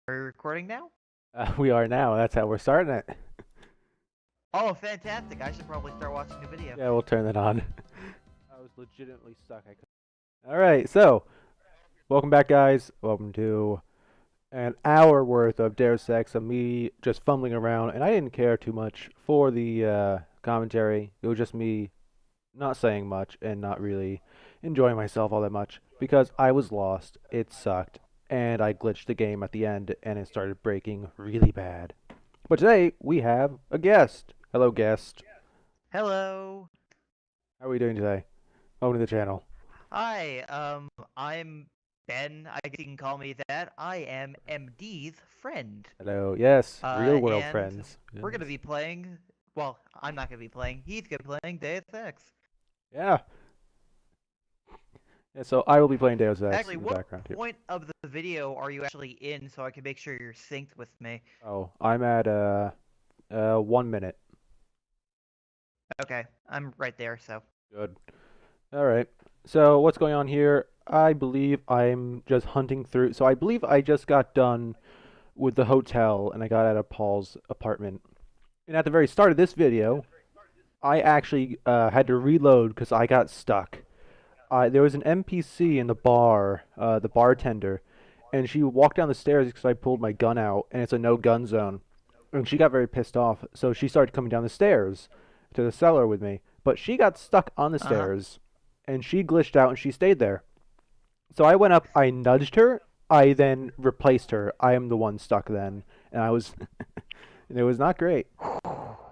Are you recording now? We are now. That's how we're starting it. Oh, fantastic. I should probably start watching the video. Yeah, we'll turn that on. I was legitimately stuck. I couldn't. All right, so welcome back, guys. Welcome to an hour worth of Deus Ex of me just fumbling around, and I didn't care too much for the commentary. It was just me not saying much and not really enjoying myself all that much because I was lost. It sucked, and I glitched the game at the end, and it started breaking really bad. But today we have a guest. Hello, guest. Hello. How are we doing today? Welcome to the channel. Hi, I'm Ben. I guess you can call me that. I am MD's friend. Hello. Yes, real world And friends. we're gonna Yes. be playing. Well, I'm not gonna be playing. He's gonna be playing Deus Ex. Yeah. Yeah. So I will be playing Deus Ex Actually, in the what background here. point of the video are you actually in so I can make sure you're synced with me? Oh, I'm at 1 minute. Okay, I'm right there, so. Good. All right. So what's going on here? I believe I'm just hunting through. So I believe I just got done with the hotel, and I got out of Paul's apartment. And at the very start of this video, I actually had to reload because I got stuck. There was an NPC in the bar, the bartender, and she walked down the stairs because I pulled my gun out, and it's a no gun zone. And she got very pissed off, so she started coming down the stairs to the cellar with me. But she got stuck on the Uh-huh. stairs, and she glitched out, and she stayed there. So I went up, I nudged her, I then replaced her. I am the one stuck then, and I was, and it was not great.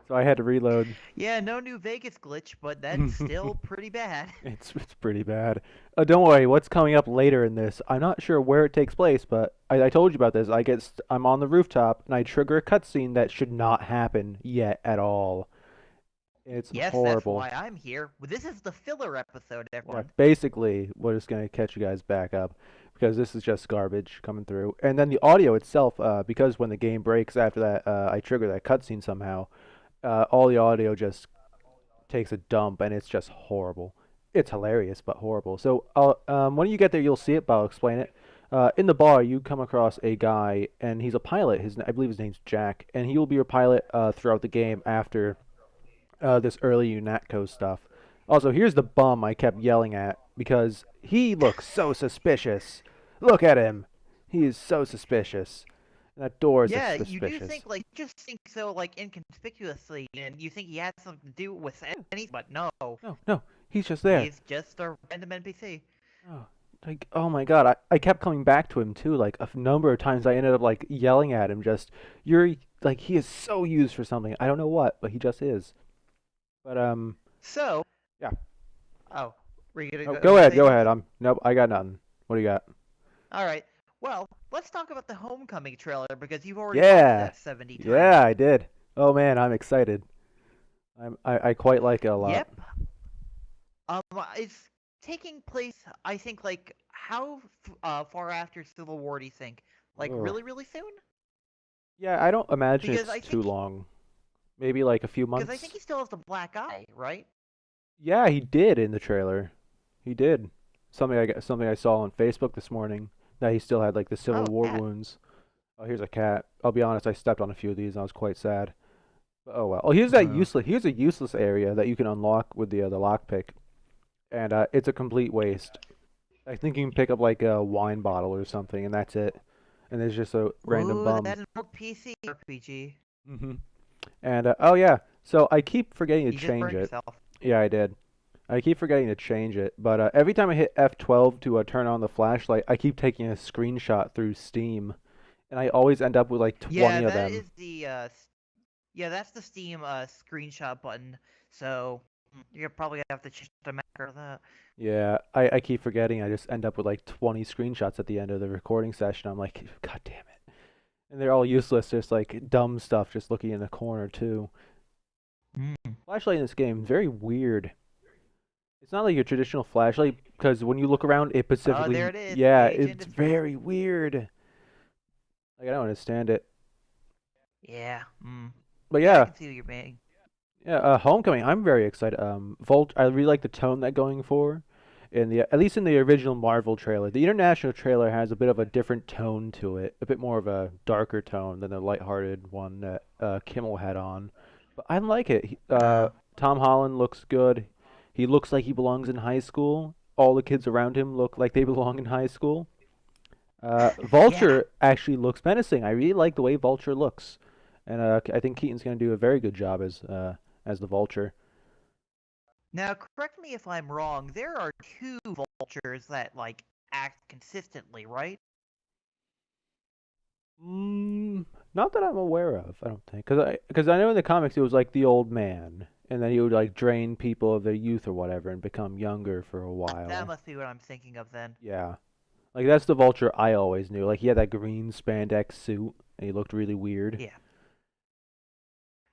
So I had to reload. Yeah, no New Vegas glitch, but that's still pretty bad. It's pretty bad. Don't worry, what's coming up later in this? I'm not sure where it takes place, but I told you about this. I'm on the rooftop and I trigger a cutscene that should not happen yet at all. It's Yes, that's horrible. why I'm here. This is the filler episode, Yeah, everyone. basically, we're just gonna catch you guys back up because this is just garbage coming through. And then the audio itself, because when the game breaks after that, I trigger that cutscene somehow. All the audio just takes a dump and it's just horrible. It's hilarious but horrible. So when you get there, you'll see it, but I'll explain it. In the bar, you come across a guy and he's a pilot. I believe his name's Jack, and he will be your pilot throughout the game after this early UNATCO stuff. Also, here's the bum I kept yelling at because he looks so suspicious. Look at him. He is so suspicious. That door is Yeah, you do suspicious. think, like, just think so, like, inconspicuously, and you think he has something to do with anything, but no. No, no, he's just there. He's just a random NPC. Oh, like, oh my God, I kept coming back to him too. Like a number of times, I ended up like yelling at him. Just you're like he is so used for something. I don't know what, but he just is. But So, yeah. oh, were you Oh, gonna go ahead, say go ahead. something? Nope, I got nothing. What do you got? Alright, well, let's talk about the Homecoming trailer, because you've already watched Yeah, that 70 times. yeah, I did. Oh man, I'm excited. I quite like it a lot. Yep. It's taking place, I think, like, how far after Civil War do you think? Like, Oh, really, really soon? yeah, I don't imagine Because it's I too think long. Maybe like a few Because I think months. he still has the black eye, right? Yeah, he did in the trailer. He did. Something I saw on Facebook this morning that he still had like the Civil Oh, War cat. wounds. Oh, here's a cat. I'll be honest, I stepped on a few of these and I was quite sad. But oh well. Oh, Uh, Here's a useless area that you can unlock with the lockpick, and it's a complete waste. I think you can pick up like a wine bottle or something, and that's it. And there's just a random Ooh, bum. that's an old PC RPG. hmm And oh yeah, so I keep forgetting to You just change burned it. yourself. Yeah, I did. I keep forgetting to change it, but every time I hit F12 to turn on the flashlight, I keep taking a screenshot through Steam, and I always end up with like Yeah, 20 of that them. is the yeah, that's the Steam screenshot button. So you're probably gonna have to change the macro of that. Yeah, I keep forgetting. I just end up with like 20 screenshots at the end of the recording session. I'm like, God damn it. And they're all useless, just like dumb stuff, just looking in the corner too. Mm. Flashlight in this game is very weird. It's not like your traditional flashlight because when you look around, it Oh, there specifically, it is. yeah, Gage it's Industries. very weird. Like I don't understand it. Yeah. But Yeah, I yeah, can see what you're saying. yeah, Homecoming. I'm very excited. Volt. I really like the tone they're going for, In the at least in the original Marvel trailer. The international trailer has a bit of a different tone to it, a bit more of a darker tone than the lighthearted one that Kimmel had on. But I like it. Uh, Tom Holland looks good. He looks like he belongs in high school. All the kids around him look like they belong in high school. yeah. Vulture actually looks menacing. I really like the way Vulture looks, and I think Keaton's going to do a very good job as the Vulture. Now, correct me if I'm wrong. There are two vultures that like act consistently, right? Mm, not that I'm aware of. I don't think because I know in the comics it was like the old man, and then he would like drain people of their youth or whatever and become younger for a That while. must be what I'm thinking of then. Yeah, like that's the Vulture I always knew. Like he had that green spandex suit, and he looked really weird. Yeah.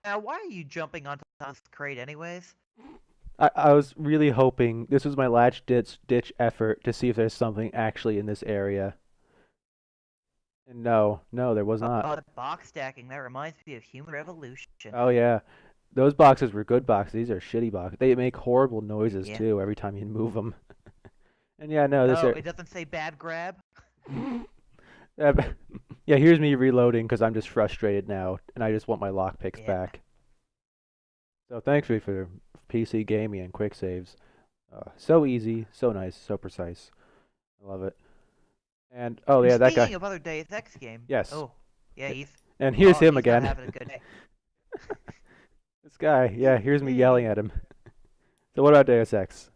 Now, why are you jumping onto this crate anyways? I was really hoping this was my last ditch effort to see if there's something actually in this area. And no, there was not. Oh, the box stacking. That reminds me of Human Revolution. Oh yeah, those boxes were good boxes. These are shitty boxes. They make horrible noises Yeah. too every time you move them. And yeah, no, this Oh, are it doesn't say bad grab? uh, yeah. Here's me reloading because I'm just frustrated now, and I just want my lockpicks Yeah. back. So thankfully for PC gaming and quick saves, so easy, so nice, so precise. I love it. And oh And yeah, that guy. speaking of other Deus Ex game. Yes. Oh, yeah, And here's him he's not again. having a good day. This guy. Yeah, here's me yelling Hey. at him. So what about Deus Ex?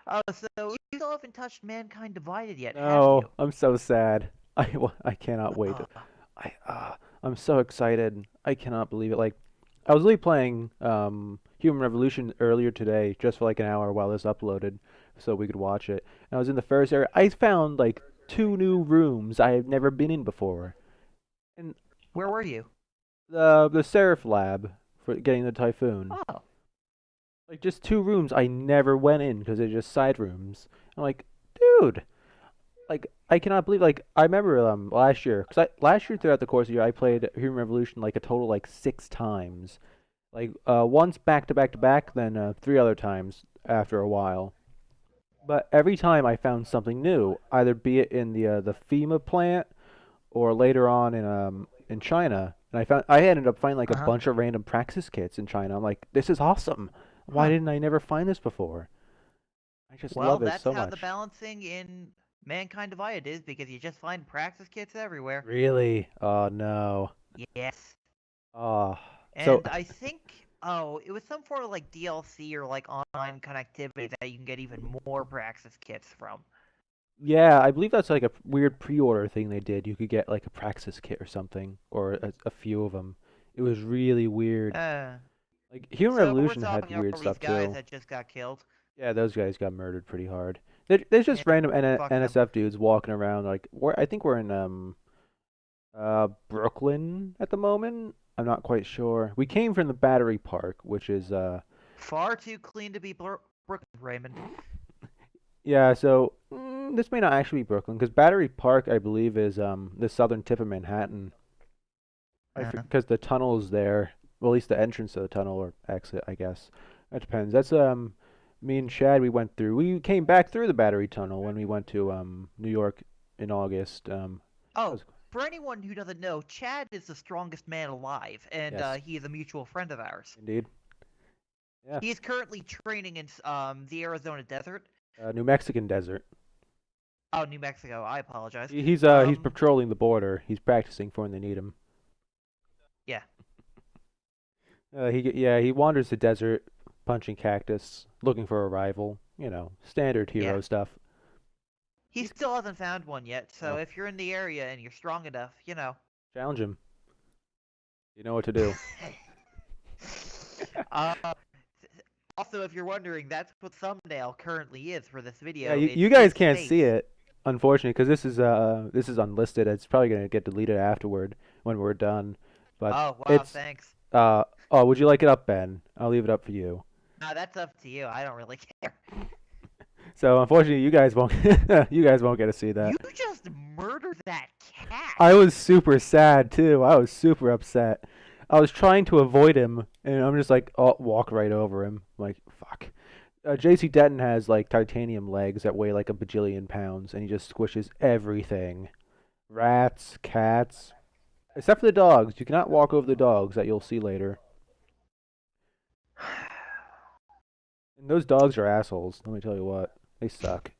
Oh, so you still haven't touched Mankind Divided yet, have No, you? I'm so sad. I cannot wait. Uh, I I'm so excited. I cannot believe it. Like I was really playing Human Revolution earlier today, just for like an hour while this uploaded, so we could watch it. And I was in the first area. I found like two new rooms I have never been in before, and where were you? the Seraph Lab for getting the Typhoon. Oh, Like just two rooms I never went in because they're just side rooms. I'm like, dude, like I cannot believe. Like I remember last year, because last year throughout the course of the year I played Human Revolution like a total like 6 times. Like once back to back to back, then three other times after a while. But every time I found something new, either be it in the FEMA plant or later on in China, and I ended up finding like a uh-huh. bunch of random Praxis kits in China. I'm like, this is awesome. Why Huh. didn't I never find this before? I just Well, love it that's so how the much. balancing in Mankind Divided is, because you just find praxis kits everywhere. Really? Oh no. Yes. Oh. So And I think, oh, it was some form of like DLC or like online connectivity that you can get even more praxis kits from. yeah, I believe that's like a weird pre-order thing they did. You could get like a Praxis kit or something, or a few of them. It was really weird. Uh, Like Human so we're Revolution had talking weird over these stuff guys too. that just got killed. Yeah, those guys got murdered pretty hard. There's Yeah, just random fuck them. NSF dudes walking around like I think we're in Brooklyn at the moment. I'm not quite sure. We came from the Battery Park, which is Far too clean to be Brooklyn, Raymond. yeah. So this may not actually be Brooklyn because Battery Park, I believe, is the southern tip of Manhattan. Uh, Because the tunnel is there. Well, at least the entrance to the tunnel or exit, I guess. That depends. That's me and Chad. We went through. We came back through the Battery Tunnel when we went to New York in August. That oh, was, for anyone who doesn't know, Chad is the strongest man alive, and yes, he is a mutual friend of ours. indeed. Yeah. He is currently training in the Arizona desert. New Mexican desert. Oh, New Mexico. I apologize. He's Um, patrolling the border. He's practicing for when they need him. yeah. He wanders the desert, punching cactus, looking for a rival. You know, standard Yeah. hero stuff. He still hasn't found one yet, so No, if you're in the area and you're strong enough, challenge him. You know what to do. uh, also, if you're wondering, that's what thumbnail currently is for this Yeah, video. you It's guys his can't face. see it, unfortunately, because this is unlisted. It's probably gonna get deleted afterward when we're done. But Oh, wow, it's thanks. oh, would you like it up, Ben? I'll leave it up for you. No, that's up to you. I don't really care. So unfortunately, you guys won't get to see that. You just murdered that cat. I was super sad too. I was super upset. I was trying to avoid him, and I'm just like, oh, walk right over him. I'm like, fuck. JC Denton has like titanium legs that weigh like a bajillion pounds, and he just squishes everything. Rats, cats, except for the dogs. You cannot walk over the dogs that you'll see later. And those dogs are assholes. Let me tell you what, they suck.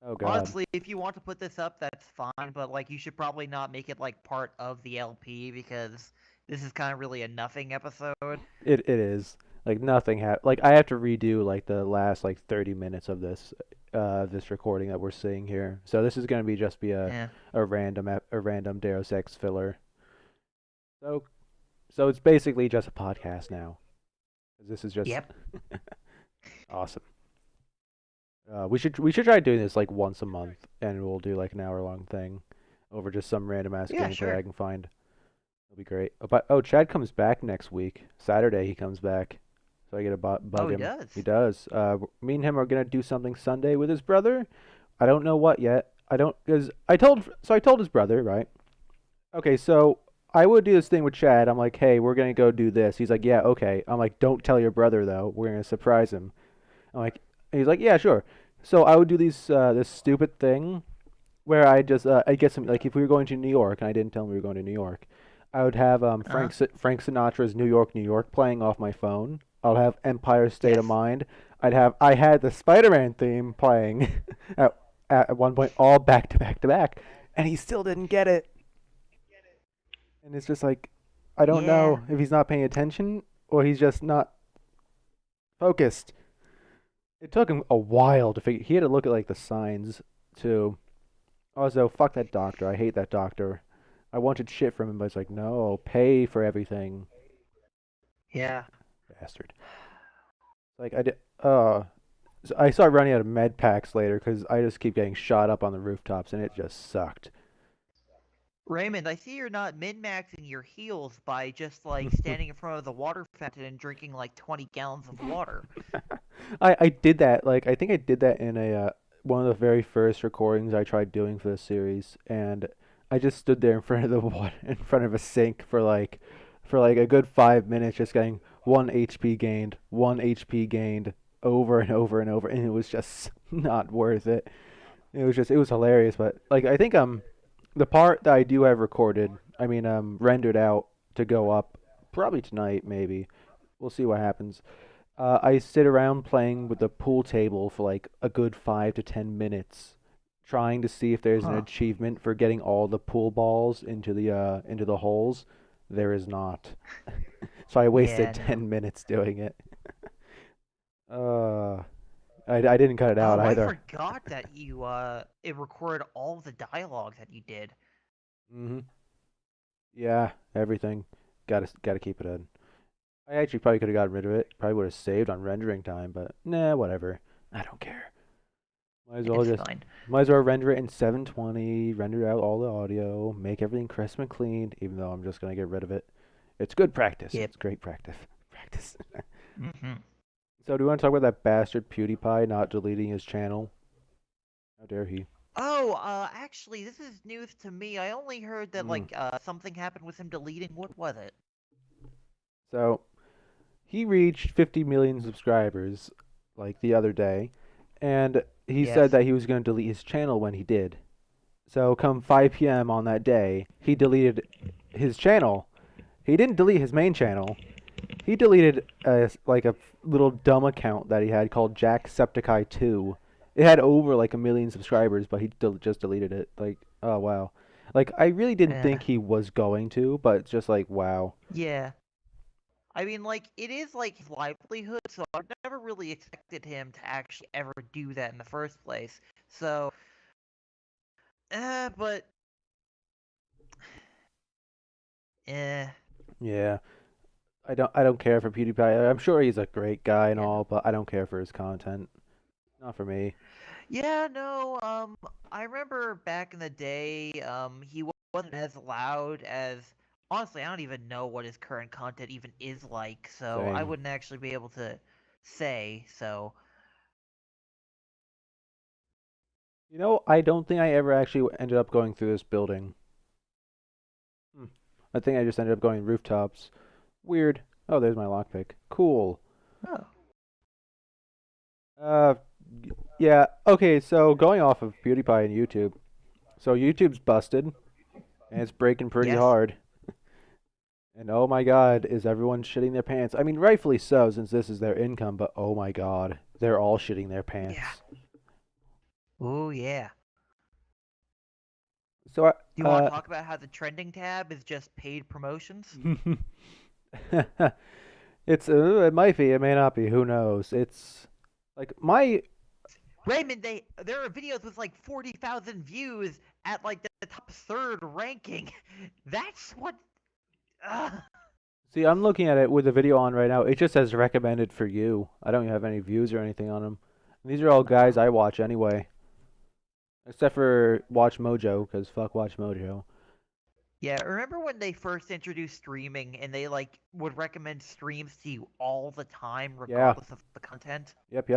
Oh God. Honestly, if you want to put this up, that's fine, but like you should probably not make it like part of the LP because this is kind of really a nothing episode. It is like nothing happened. Like I have to redo like the last like 30 minutes of this recording that we're seeing here. So this is gonna be just be Yeah. a random Deus Ex filler. So so it's basically just a podcast now. This is just Yep. awesome. We should try doing this like once a month, and we'll do like an hour long thing over just some random ass Yeah, gameplay I sure. can find. It'll be great. But oh, Chad comes back next week. Saturday he comes back, so I get to Oh, bug he him. does. He does. Me and him are gonna do something Sunday with his brother. I don't know what yet. I don't because I told his brother, right? Okay, so I would do this thing with Chad. I'm like, hey, we're gonna go do this. He's like, yeah, okay. I'm like, don't tell your brother though. We're gonna surprise him. I'm like, he's like, yeah, sure. So I would do this stupid thing where I get some like if we were going to New York and I didn't tell him we were going to New York, I would have Uh-huh. Frank Sinatra's New York playing off my phone. I'll have Empire State of Yes. Mind. I had the Spider-Man theme playing at at one point all back to back to back, and he still didn't get it. And it's just like I don't Yeah. know if he's not paying attention or he's just not focused. It took him a while to figure. He had to look at like the signs too. Also, fuck that doctor. I hate that doctor. I wanted shit from him, but it's like, no, pay for everything, Yeah. bastard. Like I did. So I started running out of med packs later because I just keep getting shot up on the rooftops, and it just sucked. Raymond, I see you're not min-maxing your heals by just like standing in front of the water fountain and drinking like 20 gallons of water. I did that. Like I think I did that in a one of the very first recordings I tried doing for the series, and I just stood there in front of the water, in front of a sink for like a good 5 minutes, just getting 1 HP gained, 1 HP gained over and over and over, and it was just not worth it. It was hilarious, but like I think the part that I do have recorded, I mean rendered out to go up probably tonight maybe. We'll see what happens. I sit around playing with the pool table for like a good 5 to 10 minutes, trying to see if there's an Huh. achievement for getting all the pool balls into the holes. There is not. So I wasted Yeah, no. 10 minutes doing it. Uh, I didn't cut it out Oh, I either. forgot that you it recorded all the dialogue that you did. Mhm. Yeah, everything. Gotta keep it in. I actually probably could have gotten rid of it. Probably would have saved on rendering time, but nah, whatever. I don't care. Might as well It's just fine. might as well render it in 720, render out all the audio, make everything crisp and clean, even though I'm just gonna get rid of it. It's good practice. Yep. It's great practice. Practice. Hmm. So do you want to talk about that bastard PewDiePie not deleting his channel? How dare he? Oh, actually, this is news to me. I only heard that Mm. like something happened with him deleting. What was it? So he reached 50 million subscribers like the other day, and he said Yes. that he was going to delete his channel when he did. So come 5 p.m. on that day, he deleted his channel. He didn't delete his main channel. He deleted like a little dumb account that he had called Jacksepticeye 2. It had over like a million subscribers, but just deleted it. Like, oh wow. Like I really didn't Yeah. think he was going to, but it's just like wow. Yeah. I mean, like, it is like his livelihood, so I've never really expected him to actually ever do that in the first place. So, but, eh, Yeah. I don't care for PewDiePie. I'm sure he's a great guy and yeah, no. all, but I don't care for his content. Not for me. Yeah, no, I remember back in the day, he wasn't as loud as, honestly, I don't even know what his current content even is like, so I Same. wouldn't actually be able to say, so, You know, I don't think I ever actually ended up going through this building. Hmm. I think I just ended up going rooftops. Weird. Oh, there's my lockpick. Cool. oh. Uh, yeah. Okay, so going off of PewDiePie and YouTube, so YouTube's busted and it's breaking pretty Yes. hard. And oh my God, is everyone shitting their pants? I mean, rightfully so, since this is their income. But oh my God, they're all shitting their Yeah. pants. Oh yeah. So, Do you want to talk about how the trending tab is just paid promotions? it might be, it may not be. Who knows? It's like my Raymond, there are videos with like 40,000 views at like the top third ranking. That's what. Uh, See, I'm looking at it with the video on right now. It just says recommended for you. I don't have any views or anything on them. These are all guys I watch anyway, except for Watch Mojo, because fuck Watch Mojo. yeah, remember when they first introduced streaming and they like would recommend streams to you all the time, Yeah, regardless of the content? yep.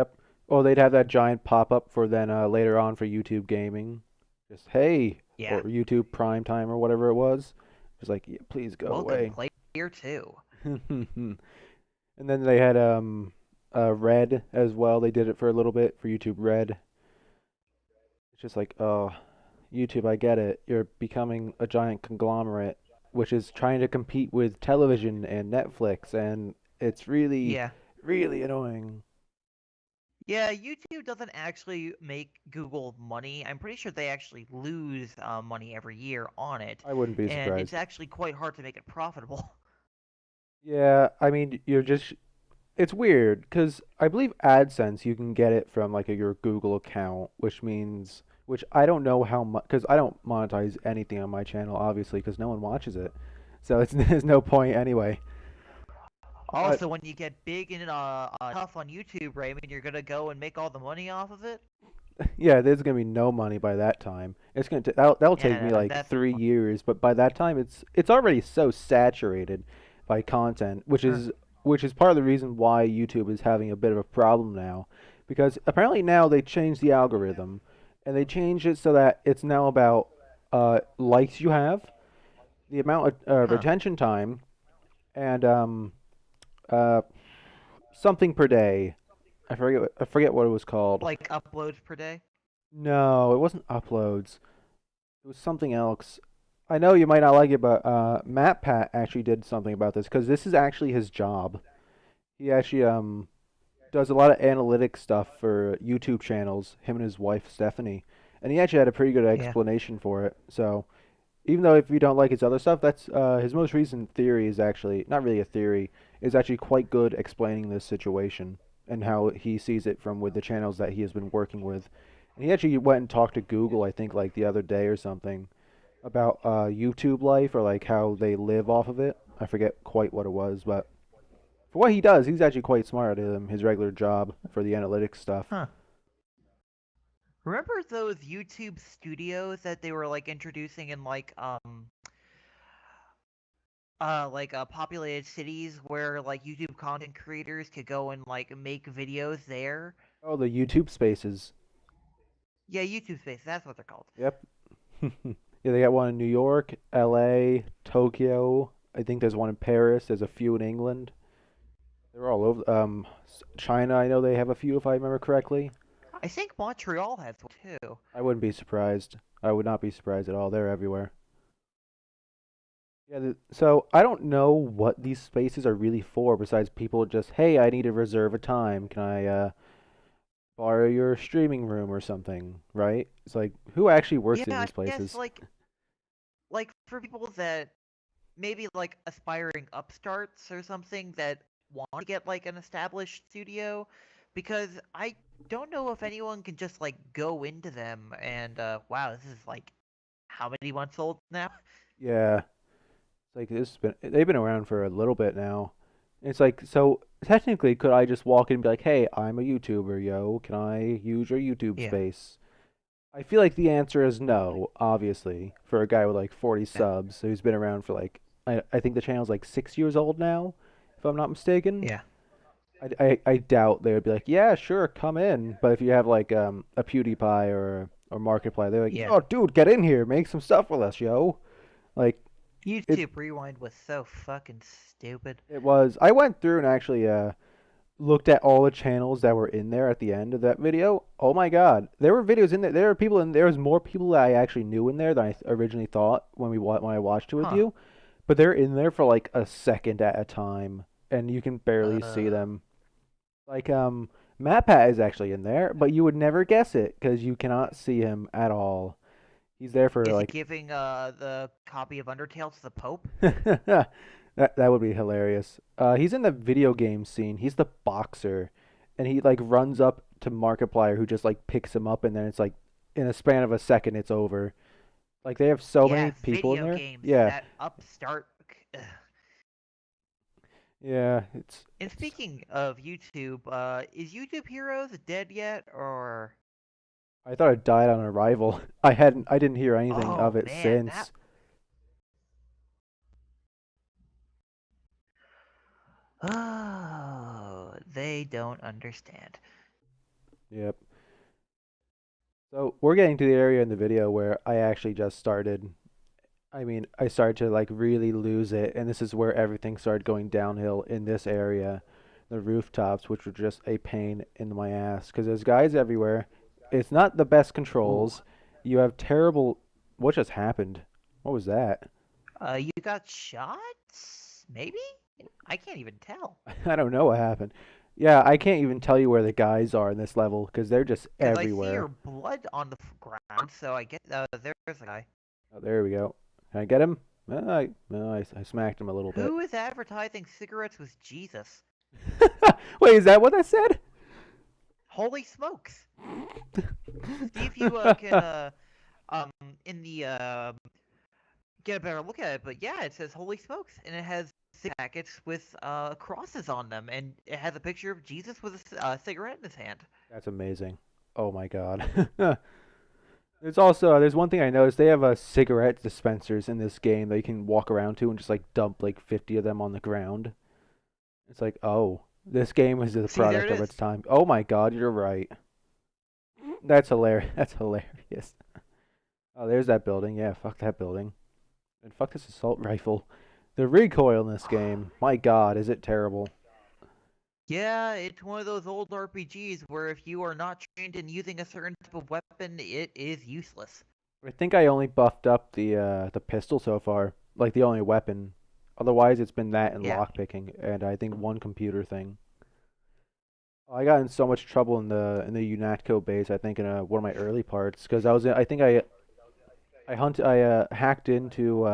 Oh, they'd have that giant pop up for then later on for YouTube Gaming. Just hey, or Yeah. YouTube Prime Time or whatever it was. Just like, yeah, please go Welcome, away. player two. And then they had Red as well. They did it for a little bit for YouTube Red. It's just like, oh, YouTube, I get it. You're becoming a giant conglomerate, which is trying to compete with television and Netflix, and it's really, Yeah. really annoying. Yeah, YouTube doesn't actually make Google money. I'm pretty sure they actually lose money every year on it, I wouldn't be and it's surprised. actually quite hard to make it profitable. Yeah, I mean, it's weird because I believe AdSense you can get it from like your Google account, which I don't know how much because I don't monetize anything on my channel, obviously, because no one watches it, so it's there's no point anyway. But Also, when you get big and tough on YouTube, Raymond, you're gonna go and make all the money off of it. yeah, there's gonna be no money by that time. That'll take me Yeah, like that's 3 years, but by that time it's already so saturated by content, huh. which is part of the reason why YouTube is having a bit of a problem now, because apparently now they changed the algorithm, and they changed it so that it's now about likes you have, the amount of Huh. retention time, and uh something per day. I forget what it was called. Like uploads per day. No, it wasn't uploads. It was something else. I know you might not like it, but Matt Pat actually did something about this because this is actually his job. He actually does a lot of analytic stuff for YouTube channels. Him and his wife Stephanie, and he actually had a pretty good Yeah. explanation for it. So even though if you don't like his other stuff, that's his most recent theory is actually not really a theory. Is actually quite good explaining this situation and how he sees it from with the channels that he has been working with. And he actually went and talked to Google, I think, like the other day or something, about YouTube life or like how they live off of it. I forget quite what it was, but for what he does, he's actually quite smart at his regular job for the analytics stuff. Huh. Remember those YouTube studios that they were like introducing in populated cities where like YouTube content creators could go and like make videos there? Oh, the YouTube spaces. Yeah, YouTube Space, that's what they're called. Yep. Yeah, they got one in New York, L.A., Tokyo. I think there's one in Paris. There's a few in England. They're all over. China, I know they have a few if I remember correctly. I think Montreal has one too. I wouldn't be surprised. I would not be surprised at all. They're everywhere. Yeah, so I don't know what these spaces are really for besides people just, hey, I need to reserve a time. Can I borrow your streaming room or something, right? It's like, who actually works Yeah, in I these guess places? like for people that maybe like aspiring upstarts or something that want to get like an established studio, because I don't know if anyone can just like go into them and wow, this is like how many months old now? Yeah, it's like they've been around for a little bit now. It's like, so technically, could I just walk in and be like, hey, I'm a YouTuber, yo, can I use your YouTube Yeah. space? I feel like the answer is no, obviously, for a guy with like 40 Yeah. subs who's been around for like, I think the channel's like 6 years old now, if I'm not mistaken. Yeah. I doubt they would be like, yeah, sure, come in. But if you have like a PewDiePie or Markiplier, they're like, Yeah. yo, dude, get in here, make some stuff with us, yo. Like it YouTube Rewind was so fucking stupid. it was. I went through and actually looked at all the channels that were in there at the end of that video, oh my God, there were videos in there. There were people in there. Was more people that I actually knew in there than I originally thought when I watched it with Huh. you. But they're in there for like a second at a time, and you can barely see Uh, them. Like MatPat is actually in there, but you would never guess it because you cannot see him at all. He's there for is he like giving the copy of Undertale to the Pope? that would be hilarious. He's in the video game scene. He's the boxer, and he like runs up to Markiplier, who just like picks him up, and then it's like in a span of a second, it's over. Like they have so many Yeah, people in video there. games. Yeah, That upstart. Ugh. yeah. And It's. speaking of YouTube, is YouTube Heroes dead yet, or? I thought it died on arrival. I didn't hear anything of Oh it man, that. since. Oh, they don't understand. Yep. So we're getting to the area in the video where I actually just started. I mean, I started to like really lose it, and this is where everything started going downhill in this area, the rooftops, which were just a pain in my ass because there's guys everywhere. It's not the best Ooh. controls. You have terrible. What just happened? What was that? You got shots? Maybe? I can't even tell. I don't know what happened. Yeah, I can't even tell you where the guys are in this level because they're just Because I see your everywhere. blood on the ground, so I get. There's a guy. Oh, there we go. Can I get him? No, I smacked him a little bit. Who is advertising cigarettes with Jesus? Wait, is that what I said? Holy smokes! See if you can um in the get a better look at it. But yeah, it says holy smokes, and it has packets with crosses on them, and it has a picture of Jesus with a cigarette in his hand. That's amazing. Oh my god. There's also there's one thing I noticed. They have cigarette dispensers in this game that you can walk around to and just like dump like 50 of them on the ground. It's like, oh, this game is the See, there product it of is. its time. Oh my god, you're right. That's hilarious. That's hilarious. Oh, there's that building. Yeah, fuck that building. And fuck this assault rifle. The recoil in this game, my god, is it terrible. Yeah, it's one of those old RPGs where if you are not trained in using a certain type of weapon, it is useless. I think I only buffed up the pistol so far, like the only weapon. Otherwise, it's been that and Yeah. lockpicking, and I think one computer thing. I got in so much trouble in the UNATCO base. I think in one of my early parts because I think I hacked into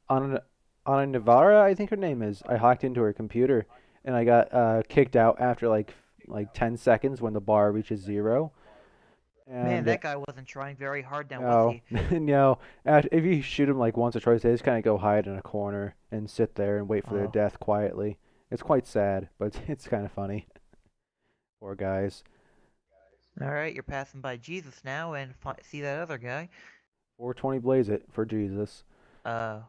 Ana Navarra. I think her name is. I hacked into her computer, and I got kicked out after like 10 seconds when the bar reaches zero. Man, And that guy wasn't trying very hard now, was no, he? no. If you shoot them like once or twice, they just kind of go hide in a corner and sit there and wait for their Oh. death quietly. It's quite sad, but it's kind of funny. Poor guys. Alright, you're passing by Jesus now and see that other guy. 420 blaze it for Jesus. Uh,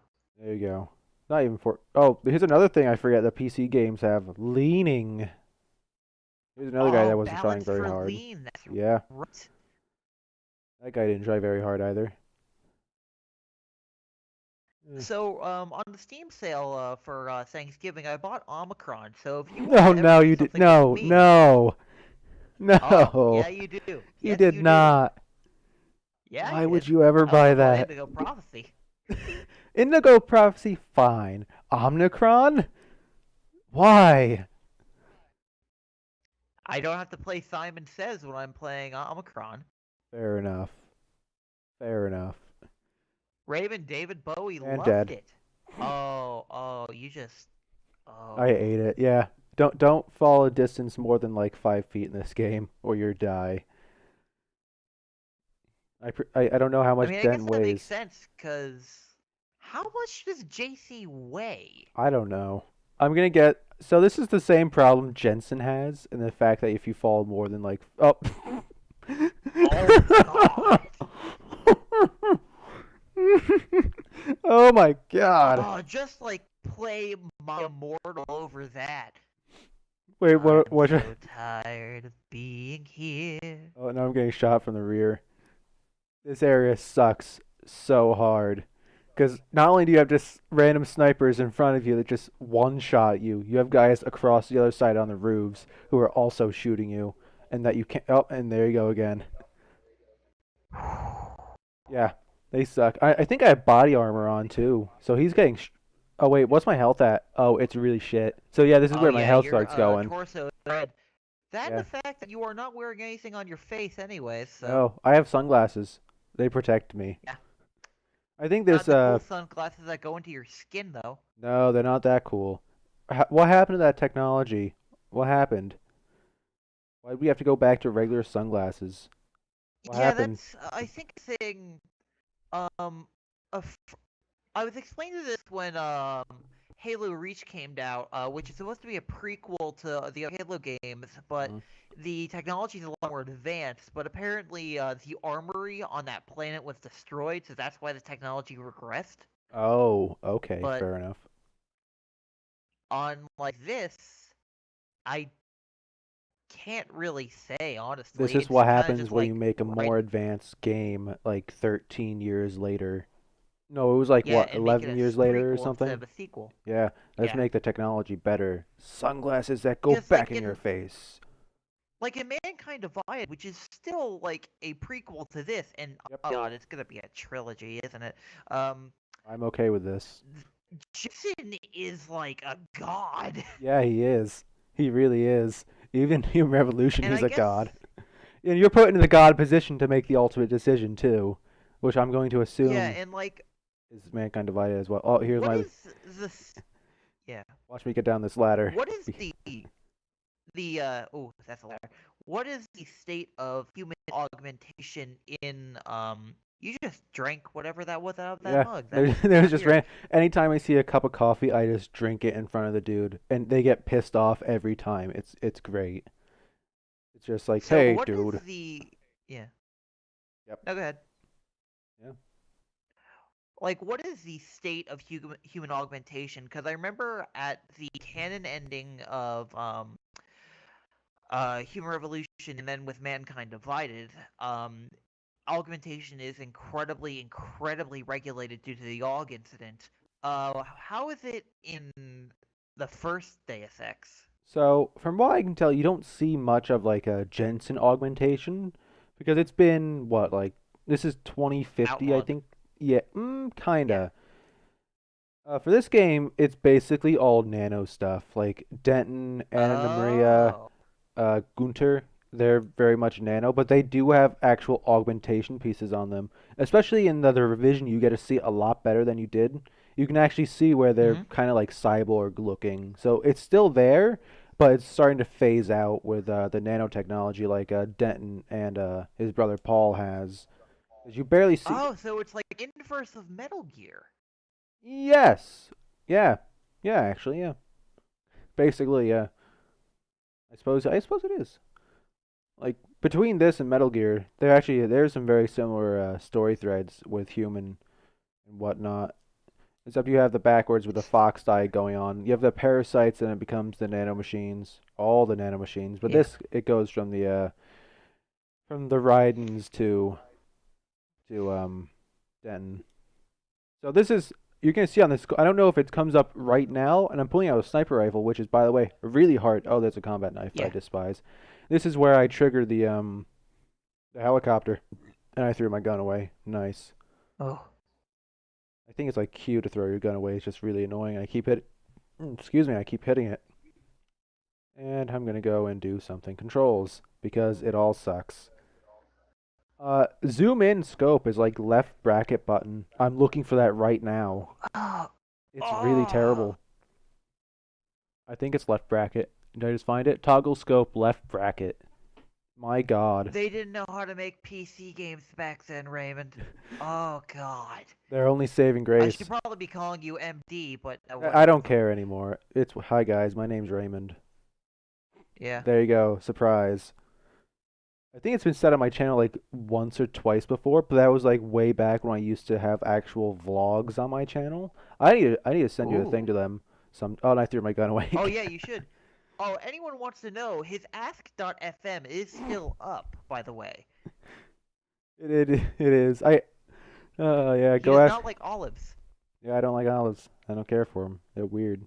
There you go. Not even for. Oh, here's another thing I forget that PC games have leaning. Here's another guy oh, that wasn't trying balance very for hard. lean. That's Yeah, right. that guy didn't try very hard either. Eh. So, on the Steam sale for Thanksgiving, I bought Omicron. So if you want No, to ever no, do you did. something with No, me, no, oh, no. yeah, you do. You Yes, did you do. not. Yeah, Why you would did. you ever buy I bought that? Indigo Prophecy. Indigo Prophecy, fine. Omnicron? Why? I don't have to play Simon Says when I'm playing Omicron. Fair enough. Fair enough. Raven David Bowie And loved dead. it. Oh, you just. I Oh. ate it. Yeah. Don't fall a distance more than like 5 feet in this game, or you die. I don't know how I much mean, I guess Den that makes weighs. sense, because how much does JC weigh? I don't know. I'm gonna get. So this is the same problem Jensen has, and the fact that if you fall more than like oh. Oh, God. Oh my god. Oh, just like play my immortal over that. Wait, I'm what? so tired of being here. Oh, now I'm getting shot from the rear. This area sucks so hard. Because not only do you have just random snipers in front of you that just one shot you, you have guys across the other side on the roofs who are also shooting you, and that you can't. Oh, and there you go again. Yeah, they suck. I think I have body armor on too, so he's getting. Oh wait, what's my health at? Oh, it's really shit. So yeah, this is Oh where my yeah, health your starts going. torso is red. That and Yeah. the fact that you are not wearing anything on your face anyways, so No, I have sunglasses. They protect me. yeah. I think this Not the cool sunglasses that go into your skin though. no, they're not that cool. What happened to that technology? What happened? Why did we have to go back to regular sunglasses? What Yeah, happened? that's I think a thing. Um, a f- I was explaining this when Halo Reach came out, which is supposed to be a prequel to the Halo games, but Mhm. the technology is a lot more advanced. But apparently, the armory on that planet was destroyed, so that's why the technology regressed. Oh, okay, But fair enough. on like this, I can't really say This honestly. is It's what kind of happens just when you like make a right, more advanced game like 13 years later. No, it was like yeah, what, and make it 11 a years later or prequel instead something? of a sequel. Yeah, let's Yeah, make the technology better. Sunglasses that go because back in your face. like in Mankind Divided, which is still like a prequel to this, and Yep. oh god, it's gonna be a trilogy, isn't it? Um, I'm okay with this. Jason is like a god, Yeah, he is. He really is. Even Human Revolution, and he's I a guess god. And you're put in the god position to make the ultimate decision too, which I'm going to yeah, assume and like is Mankind Divided as well. Oh, here's what my. is this? Yeah, Watch me get down this ladder. what is the oh that's a ladder. What is the state of human augmentation in You just drank whatever that was out of that Yeah, mug. That's there's kind of just weird. ran. Anytime I see a cup of coffee, I just drink it in front of the dude, and they get pissed off every time. It's great. It's just like, So hey, what is dude. the yeah? Yep. No, go ahead. Yeah. Like, what is the state of human augmentation? Because I remember at the canon ending of Human Revolution, and then with Mankind Divided, augmentation is incredibly regulated due to the AUG incident. How is it in the first Deus Ex? So from what I can tell, you don't see much of like a Jensen augmentation because it's been what like this is 2050, I Outlawed. think. Yeah, Yeah. kinda. For this game, it's basically all nano stuff like Denton, Anna Maria, Oh. Gunter, they're very much nano, but they do have actual augmentation pieces on them. Especially in the revision, you get to see a lot better than you did. You can actually see where they're Hmm. kind of like cyborg looking. So it's still there, but it's starting to phase out with the nanotechnology like Denton and his brother Paul has. 'Cause you barely see. Oh, so it's like inverse of Metal Gear. Yes. Yeah. Yeah, actually, yeah. Basically, yeah. I suppose it is. Like between this and Metal Gear, there's some very similar story threads with human and whatnot. Except you have the backwards with the It's fox die going on. You have the parasites and it becomes the nanomachines, all the nanomachines. But yeah. this it goes from the Raidens to Denton. So this is you're gonna see on this. I don't know if it comes up right now, and I'm pulling out a sniper rifle, which is by the way really hard. Oh, there's a combat knife I Yeah. despise. This is where I triggered the helicopter, and I threw my gun away. Nice. Oh. I think it's like Q to throw your gun away. It's just really annoying. I keep hit. Excuse me. I keep hitting it. And I'm gonna go and do something controls because it all sucks. Zoom in scope is like left bracket button. I'm looking for that right now. Oh. It's really Oh. terrible. I think it's left bracket. Did I just find it? Toggle scope left bracket. My God. They didn't know how to make PC games back then, Raymond. Oh god. They're only saving I should grace. probably be calling you MD, but I don't whatever. care anymore. It's hi guys. My name's Raymond. Yeah. There you go. Surprise. I think it's been said on my channel like once or twice before, but that was like way back when I used to have actual vlogs on my channel. I need to send you a thing Ooh. to them. Some and I threw my gun away. Oh yeah, you should. Oh, anyone wants to know, his ask.fm is still up, by the way. It is. I yeah. He Go does ask. not like olives. Yeah, I don't like olives. I don't care for them. They're weird.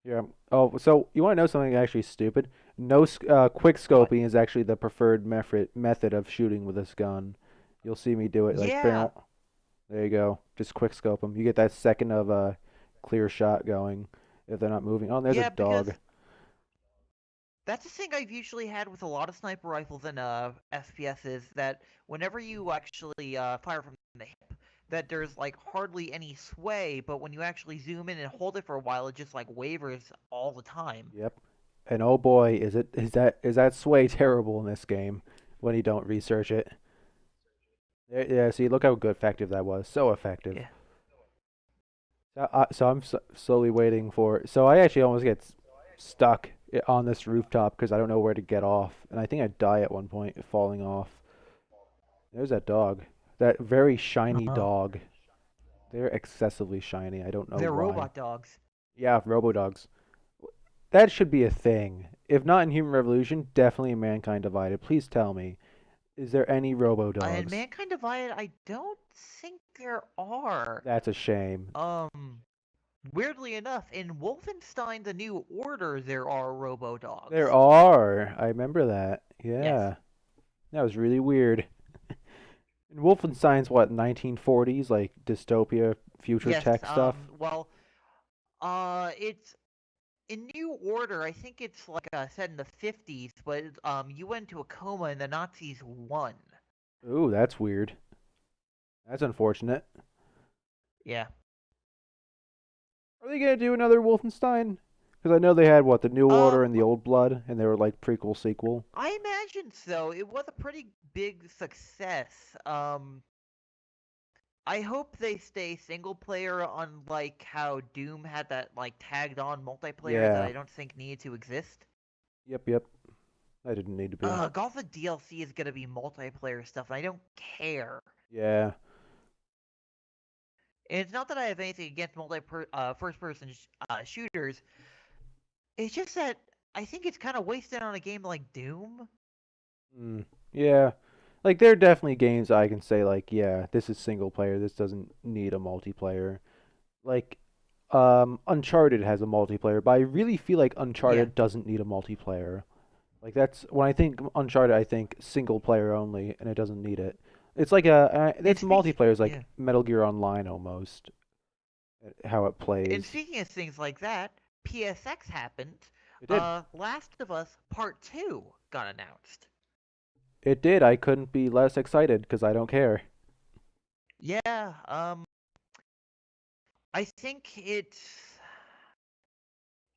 Yeah. Oh, so you want to know something actually stupid? Quick What? scoping is actually the preferred method of shooting with this gun. You'll see me do it like, Yeah, bam. There you go. Just quick scope them. You get that second of clear shot going if they're not moving. Oh, and there's a yeah, because dog. that's the thing I've usually had with a lot of sniper rifles and FPS is that whenever you actually fire from the hip, that there's like hardly any sway, but when you actually zoom in and hold it for a while, it just like wavers all the time. Yep. And oh boy, is that sway terrible in this game when you don't research it. Yeah, see, look how good effective that was. So effective. Yeah. So I'm slowly waiting for. So I actually almost get stuck on this rooftop because I don't know where to get off, and I think I die at one point falling off. There's that dog, that very shiny Uh-huh. dog. They're excessively shiny. I don't know They're why. robot dogs. Yeah, robo dogs. That should be a thing. If not in Human Revolution, definitely in Mankind Divided. Please tell me, is there any robo In dogs? Mankind Divided, I don't think there are. That's a shame. Um, Weirdly enough, in Wolfenstein: The New Order, there are robo There dogs. are. I remember that. Yes. Yeah. That was really weird. And Wolfenstein's what, 1940s, like dystopia, future Yes. tech stuff? Well, it's in New Order. I think it's like set in the 50s, but you went into a coma and the Nazis won. Ooh, that's weird. That's unfortunate. Yeah. Are they gonna do another Wolfenstein? Because I know they had what, the New Order Um, and the Old Blood, and they were like prequel sequel. I imagine so. It was a pretty big success. I hope they stay single player, unlike how Doom had that like tagged on multiplayer that Yeah. I don't think needed to exist. Yep, yep. That didn't need to be. All the DLC is gonna be multiplayer stuff, and I don't care. Yeah. And it's not that I have anything against first person shooters. It's just that I think it's kind of wasted on a game like Doom. Mm, yeah. Like there are definitely games I can say like, yeah, this is single player. This doesn't need a multiplayer. Like Uncharted has a multiplayer, but I really feel like Yeah, Uncharted doesn't need a multiplayer. Like that's when I think Uncharted, I think single player only, and it doesn't need it. It's like and its multiplayer is like yeah, Metal Gear Online almost, how it and plays. speaking of things like that, PSX happened. It did. Last of Us Part Two got announced. It did. I couldn't be less excited because I don't care. Yeah, I think it's.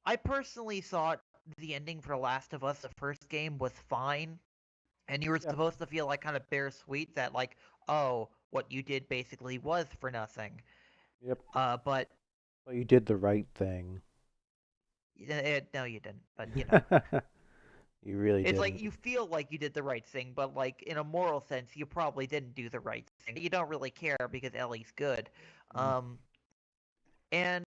I personally thought the ending for Last of Us, the first game, was fine, and you were Yeah. supposed to feel like kind of bittersweet that like, oh, what you did basically was for nothing. Yep. But But you did the right thing. no, you didn't. But you know, You really it's like didn't. you feel like you did the right thing, but like in a moral sense, you probably didn't do the right thing. You don't really care because Ellie's good. Mm. Um, and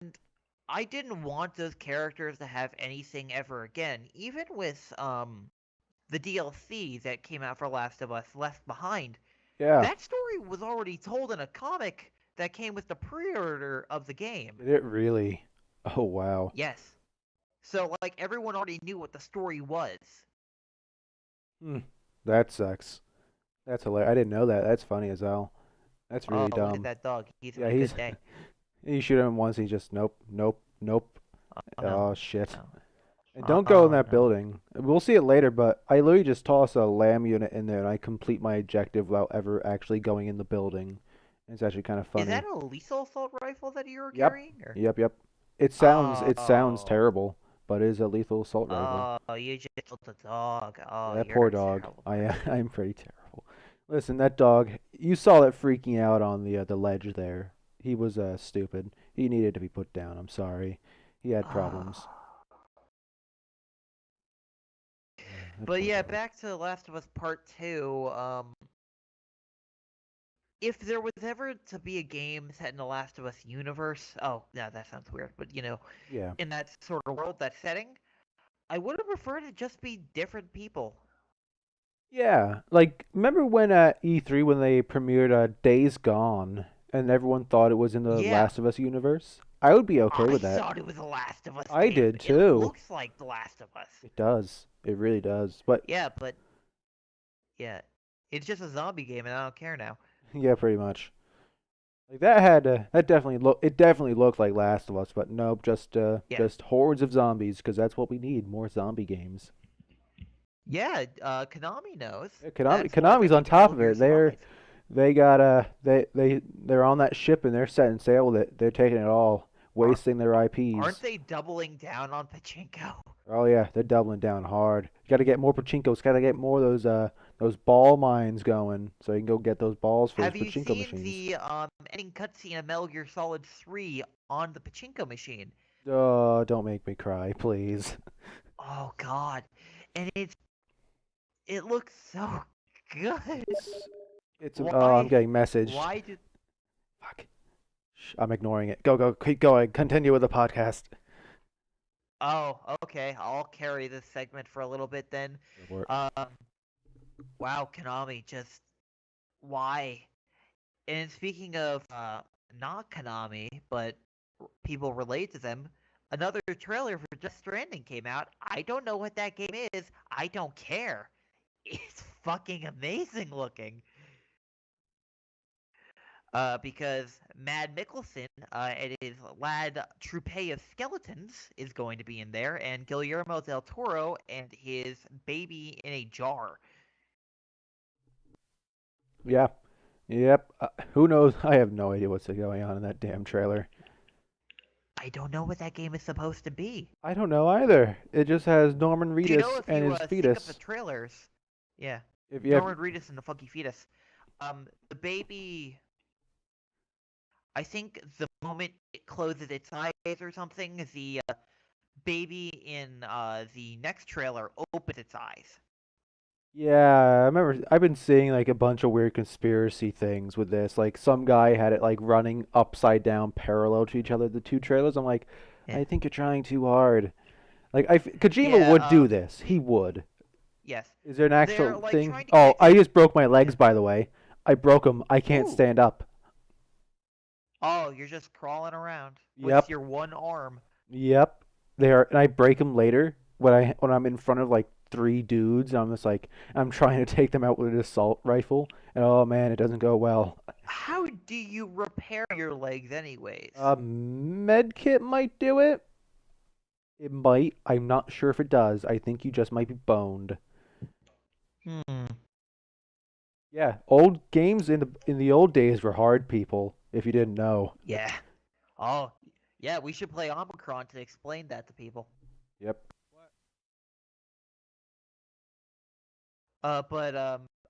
I didn't want those characters to have anything ever again, even with the DLC that came out for Last of Us Left Behind. Yeah. That story was already told in a comic that came with the pre-order of the game. Did it really? Oh wow. Yes. So like everyone already knew what the story was. Hmm. That sucks. That's hilarious. I didn't know that. That's funny as hell. That's Oh, really look at dumb. that dog. He's Yeah, having a he's good day. you shoot him once, he just nope, nope, nope. Oh no. Oh shit. No. And don't go in Oh that no. building. We'll see it later, but I literally just toss a lamb unit in there and I complete my objective without ever actually going in the building. It's actually kind of Is that funny. a lethal assault rifle that you were Yep. carrying? Or Yep. It sounds oh, terrible, but it is a lethal assault rifle. oh, you just killed the dog. Oh, Yeah, that you're poor a dog. terrible I person. I'm pretty terrible. Listen, that dog, you saw it freaking out on the ledge there. He was stupid. He needed to be put down. I'm sorry. He had problems. Oh. That But poor yeah, dog. back to The Last of Us Part 2. If there was ever to be a game set in the Last of Us universe, oh, yeah, that sounds weird, but Yeah. in that sort of world, that setting, I would have preferred it to just be different people. Yeah. Like remember when E3 when they premiered Days Gone? and everyone thought it was in the Yeah, Last of Us universe, I would be okay I with that. thought it was a Last of Us I game. did It too. looks like The Last of Us. It does. It really does. But Yeah, but yeah, it's just a zombie game, and I don't care now. yeah, pretty much. Like that had that definitely look. It definitely looked like Last of Us, but nope, Yeah, just hordes of zombies because that's what we need. More zombie games. yeah. Konami knows. Yeah, That's why they're Konami's on making top Metal of Gear it. They're Survive. they got they're on that ship and they're setting sail with it. They're taking it all, Aren't wasting their aren't IPs. they doubling down on pachinko? Oh yeah, they're doubling down hard. You got to get more pachinkos. Got to get more of those ball mines going, so you can go get those balls for those Have you pachinko seen machines. the ending cutscene of Metal Gear Solid 3 on the pachinko machine? Oh, don't make me cry, please. Oh God, and it looks so good. It's oh, I'm Why getting messaged. why did Fuck. Shh, I'm ignoring it. Go, keep going. Continue with the podcast. Oh, okay. I'll carry this segment for a little bit then. Go for it. Um, wow, Konami, just why? And speaking of not Konami, but people relate to them, another trailer for Just Stranding came out. I don't know what that game is. I don't care. It's fucking amazing looking. Because Mad Mikkelsen and his lad Troupe of Skeletons is going to be in there, and Guillermo del Toro and his baby in a jar. Yeah. Yep. Who knows? I have no idea what's going on in that damn trailer. I don't know what that game is supposed to be. I don't know either. It just has Norman Do you know Reedus if and you his sync up the fetus. trailers? Yeah, If you have, Norman Reedus and the funky fetus. The baby. I think the moment it closes its eyes or something, the baby in the next trailer opens its eyes. yeah, I remember I've been seeing like a bunch of weird conspiracy things with this. Like some guy had it like running upside down parallel to each other, the two trailers. I'm like, Yeah. I think you're trying too hard. Kojima Yeah. would do this. He would. Yes. Is there an They're actual like thing? trying to Oh, connect I it. just broke my Yeah. legs, by the way. I broke them. I can't Ooh. stand up. Oh, you're just crawling around with Yep. your one arm. Yep. They are, and I break them later when I'm in front of like three dudes. I'm just like I'm trying to take them out with an assault rifle, and oh man, it doesn't go well. How do you repair your legs, anyways? A med kit might do it. It might. I'm not sure if it does. I think you just might be boned. Hmm. Yeah, old games in the old days were hard, people. If you didn't know. Yeah. Oh, yeah. We should play Omicron to explain that to people. Yep. But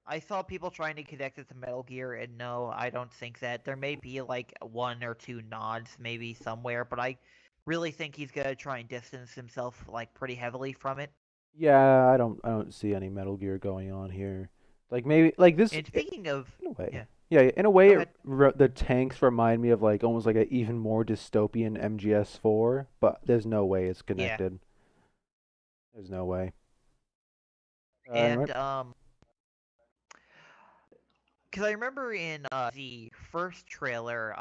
I saw people trying to connect it to Metal Gear, and no, I don't think that. There may be like one or two nods, maybe somewhere, but I really think he's gonna try and distance himself like pretty heavily from it. Yeah, I don't see any Metal Gear going on here. Like maybe like this And speaking of, in a way. yeah, Yeah, in a way go ahead. the tanks remind me of like almost like a even more dystopian MGS4, but there's no way it's Yeah, connected. There's no way. Anyway. and because I remember in the first trailer,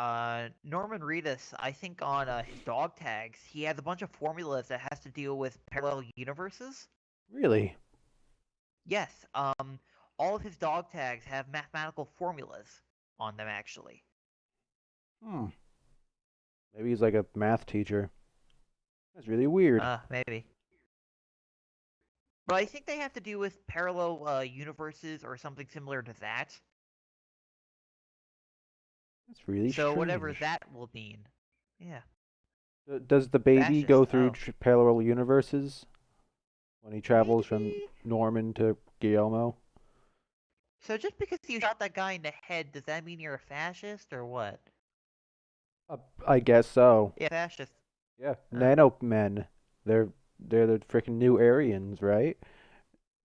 Norman Reedus, I think on his dog tags, he has a bunch of formulas that has to deal with parallel universes. Really? Yes, all of his dog tags have mathematical formulas on them, actually. Hmm. Maybe he's like a math teacher. That's really weird. Maybe. But I think they have to do with parallel universes or something similar to that. That's really So whatever strange. that will mean. Yeah. Does the baby go Fascist. through Oh. parallel universes when he travels from Maybe. Norman to Guillermo? So just because you shot that guy in the head, does that mean you're a fascist or what? I guess so. Yeah, fascist. Yeah, Huh. Nano Men. They're the freaking new Aryans, right?